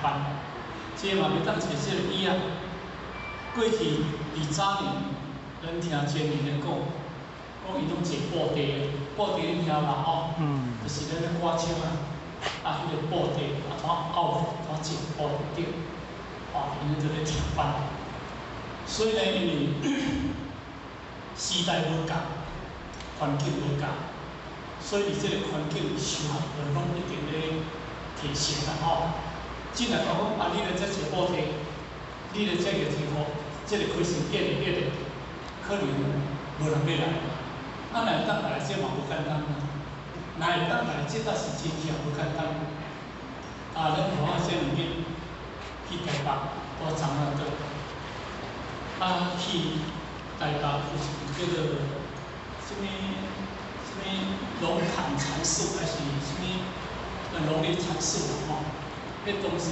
班，这嘛要当找这个医啊。过去20年，咱听前年咧讲伊拢坐布袋，布袋你听嘛吼？就是咱咧歌唱啊，迄个布袋啊，怎拗怎坐布袋，因为都咧听班。所以呢，因为时代无共，环境无共，所以这个环境上就拢一定咧提升啦吼。进来讲讲你咧这坐布袋，你咧这个地方，这个开始变的，可能无人要来。若会当来，这嘛无简单啦。若会当来，这倒是真正无简单。咱台湾这里面去台北，我昨下个，去台北有一个叫做什么龙潭禅寺，还是什么农业禅寺啦吼？迄当时